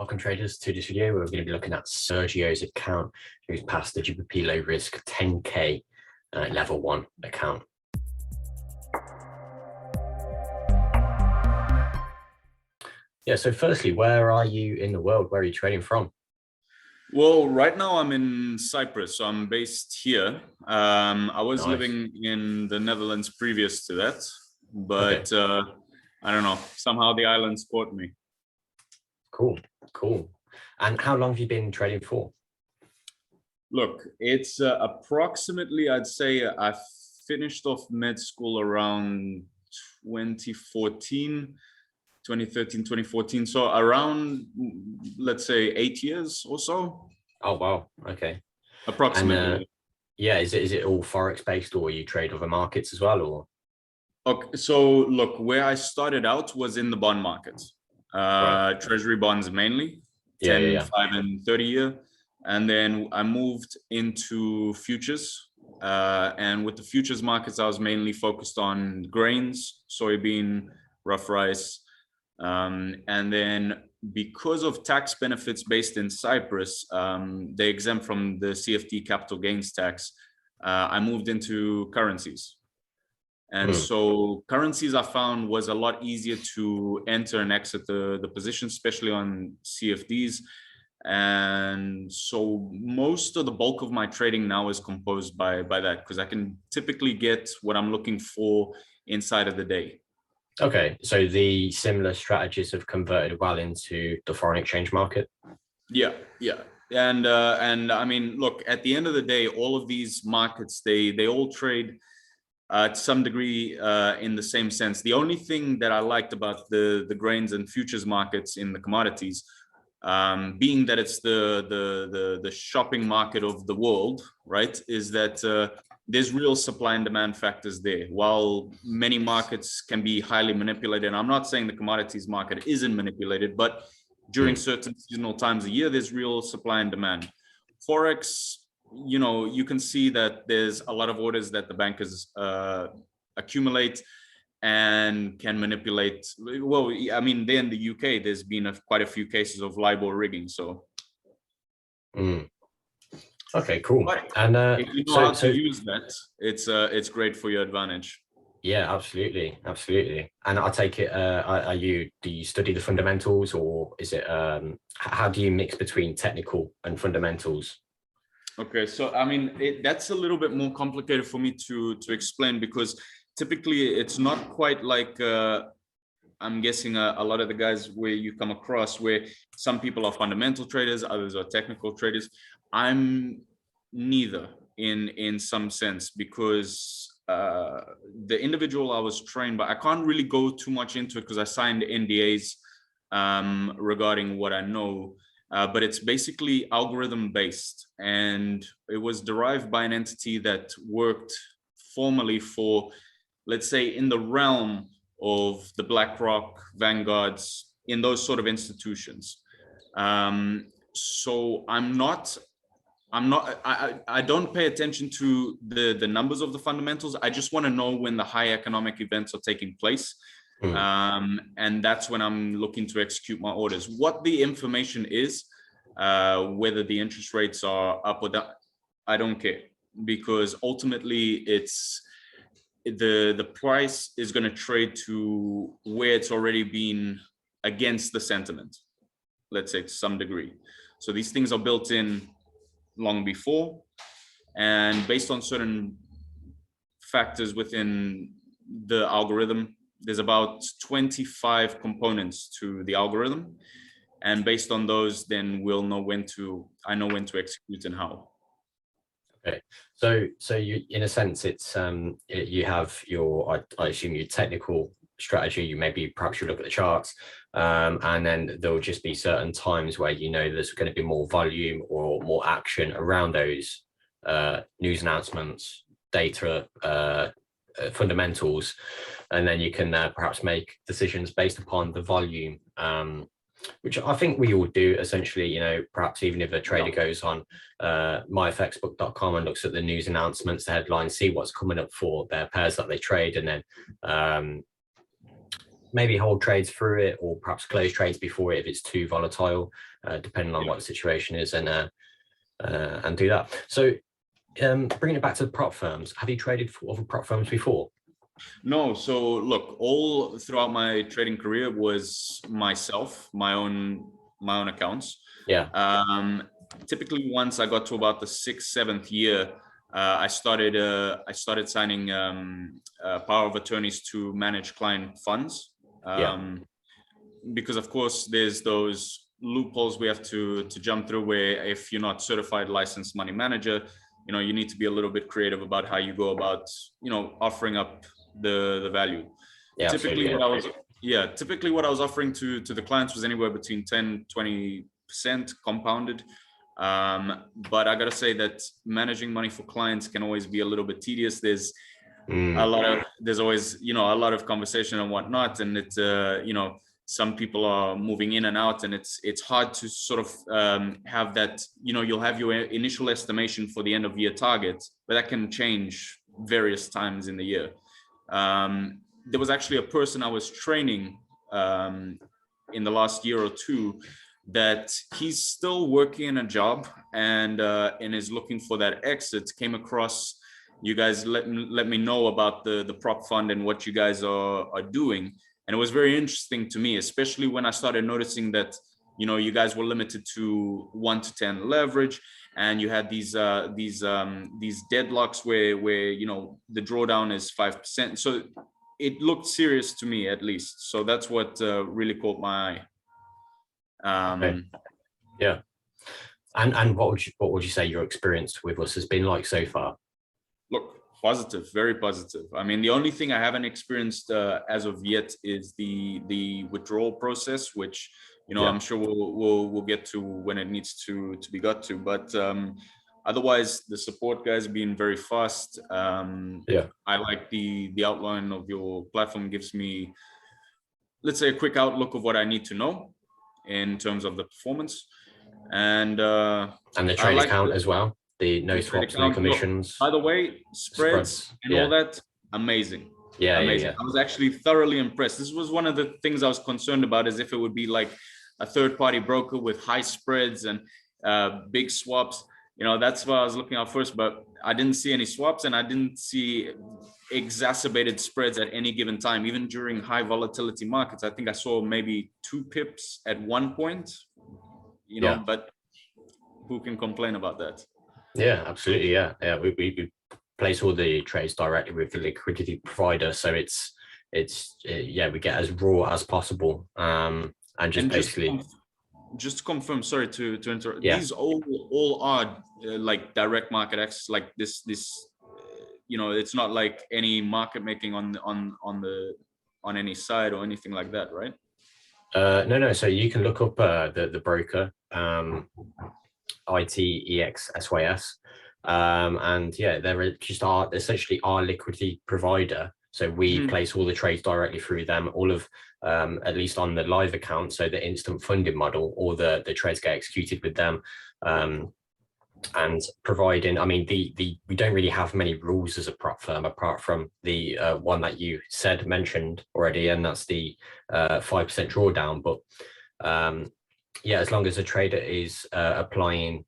Welcome traders to this video. We're going to be looking at Sergio's account, who's passed the GBP low risk 10k level 1 account. Yeah, so firstly, where are you in the world? Where are you trading from? Well, right now I'm in Cyprus, so I'm based here. I was living in the Netherlands previous to that, but I don't know, somehow the islands caught me. Cool. And how long have you been trading for? Look, it's approximately, I'd say I finished off med school around 2013, 2014. So around, let's say 8 years or so. Oh, wow. Okay. Approximately. And, yeah, is it all Forex based, or you trade other markets as well, or? Okay, so look, where I started out was in the bond market. Right. Treasury bonds mainly, 10, 5 and 30 year. And then I moved into futures. And with the futures markets, I was mainly focused on grains, soybean, rough rice. And then because of tax benefits based in Cyprus, they exempt from the CFD capital gains tax, I moved into currencies. And so currencies I found was a lot easier to enter and exit the position, especially on CFDs. And so most of the bulk of my trading now is composed by that, because I can typically get what I'm looking for inside of the day. Okay, so the similar strategies have converted well into the foreign exchange market. Yeah. And I mean, look, at the end of the day, all of these markets, they all trade to some degree in the same sense. The only thing that I liked about the grains and futures markets in the commodities, being that it's the shopping market of the world, right, is that there's real supply and demand factors there. While many markets can be highly manipulated, and I'm not saying the commodities market isn't manipulated, but during certain seasonal times of year, there's real supply and demand. Forex, you know, you can see that there's a lot of orders that the bankers accumulate and can manipulate. Well, I mean, there in the UK, there's been quite a few cases of LIBOR rigging. So, okay, cool. But and if you know how to use that, it's great for your advantage. Yeah, absolutely. And I take it, do you study the fundamentals, or is it how do you mix between technical and fundamentals? Okay, so I mean, that's a little bit more complicated for me to explain, because typically it's not quite like I'm guessing a lot of the guys where you come across, where some people are fundamental traders, others are technical traders. I'm neither in some sense, because the individual I was trained by, I can't really go too much into it because I signed NDAs regarding what I know. But it's basically algorithm based, and it was derived by an entity that worked formerly for, let's say, in the realm of the BlackRock, Vanguards, in those sort of institutions. So I don't pay attention to the numbers of the fundamentals. I just want to know when the high economic events are taking place. And that's when I'm looking to execute my orders. What the information is, whether the interest rates are up or down, I don't care, because ultimately it's the price is going to trade to where it's already been against the sentiment, let's say, to some degree. So these things are built in long before, and based on certain factors within the algorithm, there's about 25 components to the algorithm, and based on those, then I know when to execute and how. Okay, so you, in a sense, it's you have your, I assume, your technical strategy. Perhaps you look at the charts, and then there'll just be certain times where you know there's going to be more volume or more action around those news announcements, data, fundamentals, and then you can perhaps make decisions based upon the volume, which I think we all do essentially. You know, perhaps even if a trader goes on myfxbook.com and looks at the news announcements, the headlines, see what's coming up for their pairs that they trade, and then maybe hold trades through it, or perhaps close trades before it if it's too volatile, depending on what the situation is, and do that. So bringing it back to the prop firms, have you traded for other prop firms before? No, so look, all throughout my trading career was myself, my own accounts. Yeah. Typically, once I got to about the 6th, 7th year, I started signing power of attorneys to manage client funds. Because of course there's those loopholes we have to jump through, where if you're not certified licensed money manager, you need to be a little bit creative about how you go about, offering up the value. Yeah, typically absolutely. what I was offering to the clients was anywhere between 10-20% compounded. But I gotta say that managing money for clients can always be a little bit tedious. There's always a lot of conversation and whatnot, and it's some people are moving in and out, and it's hard to sort of have that, you'll have your initial estimation for the end of year target, but that can change various times in the year. There was actually a person I was training in the last year or two that he's still working in a job and is looking for that exit. Came across you guys, let me know about the prop fund and what you guys are doing. And it was very interesting to me, especially when I started noticing that, you guys were limited to 1 to 10 leverage, and you had these deadlocks where the drawdown is 5%. So it looked serious to me, at least. So that's what really caught my eye. Okay. Yeah. And what would you say your experience with us has been like so far? Look, positive, very positive. I mean, the only thing I haven't experienced as of yet is the withdrawal process, which I'm sure we'll get to when it needs to be got to. But otherwise, the support guys being very fast. I like the outline of your platform. Gives me, let's say, a quick outlook of what I need to know in terms of the performance, and the trade account as well. The no swaps, no commissions. By the way, spreads and all that, amazing. Amazing. I was actually thoroughly impressed. This was one of the things I was concerned about, is if it would be like a third-party broker with high spreads and big swaps. That's what I was looking at first, but I didn't see any swaps, and I didn't see exacerbated spreads at any given time, even during high volatility markets. I think I saw maybe 2 pips at one point, but who can complain about that? Yeah, absolutely. Yeah. We place all the trades directly with the liquidity provider, so it's we get as raw as possible, and basically just to confirm, sorry to interrupt. These all are like direct market access, like this it's not like any market making on any side or anything like that, right? No. So you can look up the broker, ITEXSYS, and they're just essentially our liquidity provider. So we place all the trades directly through them, all of at least on the live account, so the instant funding model, or the trades get executed with them. And providing, I mean, we don't really have many rules as a prop firm, apart from the one that you mentioned already, and that's the 5% drawdown. But as long as the trader is applying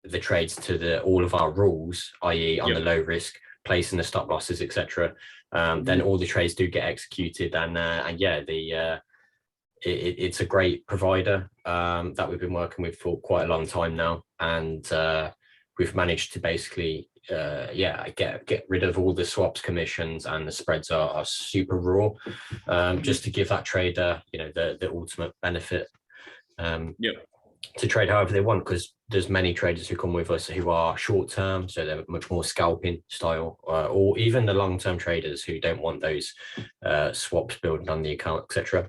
the trades to all of our rules, i.e. on the low risk, placing the stop losses, etc., then all the trades do get executed. And it's a great provider that we've been working with for quite a long time now, and we've managed to basically get rid of all the swaps, commissions, and the spreads are super raw, just to give that trader the ultimate benefit to trade however they want, because there's many traders who come with us who are short term, so they're much more scalping style, or even the long term traders who don't want those swaps building on the account, etc.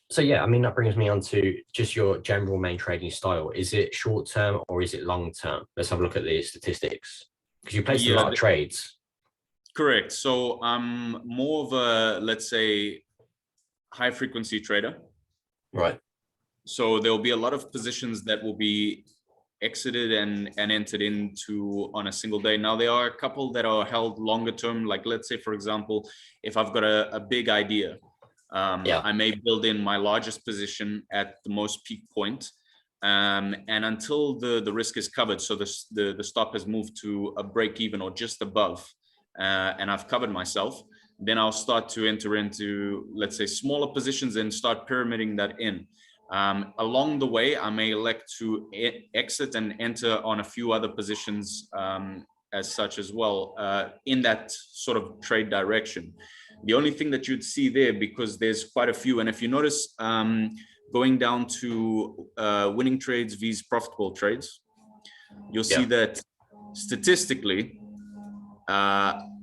So I mean, that brings me on to just your general main trading style. Is it short term or is it long term? Let's have a look at the statistics, because you place a lot of trades. Correct. So I'm more of a, let's say, high frequency trader. Right. So there will be a lot of positions that will be exited and entered into on a single day. Now there are a couple that are held longer term, like let's say, for example, if I've got a big idea, I may build in my largest position at the most peak point, and until the risk is covered, so the stop has moved to a break even or just above, and I've covered myself, then I'll start to enter into, let's say, smaller positions and start pyramiding that in. Along the way, I may elect to exit and enter on a few other positions as such as well, in that sort of trade direction. The only thing that you'd see there, because there's quite a few, and if you notice, going down to winning trades vs profitable trades, you'll see that statistically,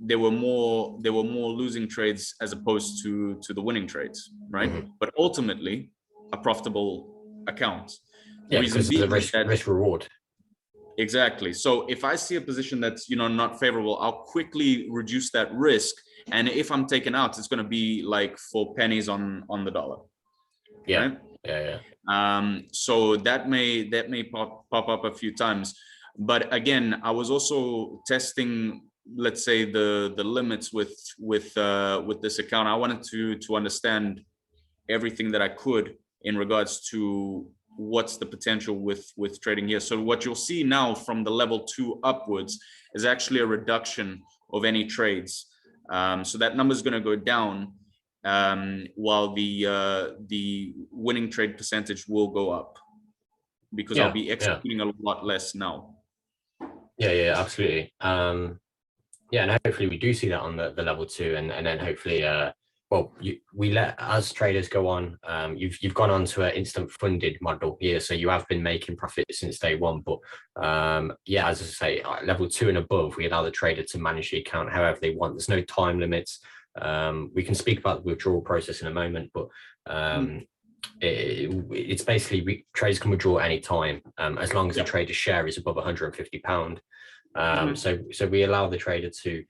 there were more losing trades as opposed to the winning trades, right? But ultimately, a profitable account. Yeah, because of the risk reward. Exactly. So if I see a position that's, not favorable, I'll quickly reduce that risk. And if I'm taken out, it's going to be like for pennies on the dollar. Yeah. Right? Yeah. So that may pop up a few times. But again, I was also testing, let's say, the limits with this account. I wanted to understand everything that I could in regards to what's the potential with trading here. So what you'll see now from the level 2 upwards is actually a reduction of any trades. So that number is going to go down, while the winning trade percentage will go up, because I'll be executing a lot less now. Yeah, absolutely. Yeah, and hopefully we do see that on the level 2, and then hopefully we let, as traders, go on. You've gone on to an instant funded model here, so you have been making profit since day 1. But yeah, as I say, level 2 and above, we allow the trader to manage the account however they want. There's no time limits. We can speak about the withdrawal process in a moment, but it's basically traders can withdraw any time, as long as the trader's share is above £150. So we allow the trader to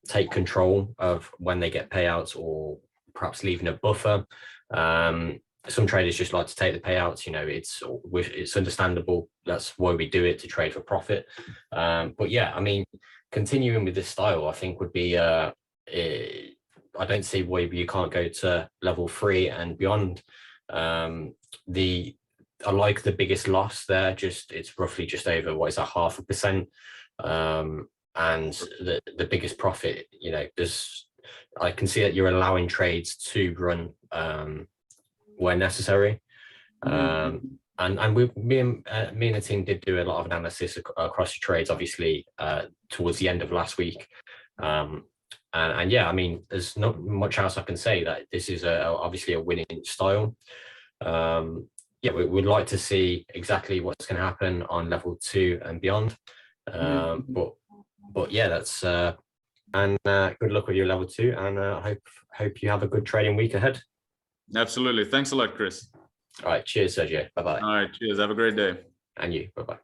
take control of when they get payouts, or perhaps leaving a buffer. Some traders just like to take the payouts. It's understandable. That's why we do it, to trade for profit. But yeah, I mean, continuing with this style, I think would be I don't see why you can't go to level 3 and beyond. I like the biggest loss there. It's roughly just over, what is that, 0.5%. And the biggest profit, I can see that you're allowing trades to run where necessary. And me and the team did do a lot of analysis across the trades, obviously, towards the end of last week. And yeah, I mean, there's not much else I can say. That this is obviously a winning style. Yeah, we'd like to see exactly what's going to happen on level 2 and beyond. But yeah, that's and good luck with your level 2, and hope you have a good trading week ahead. Absolutely. Thanks a lot, Chris. All right. Cheers, Sergio. Bye-bye. All right. Cheers. Have a great day. And you. Bye-bye.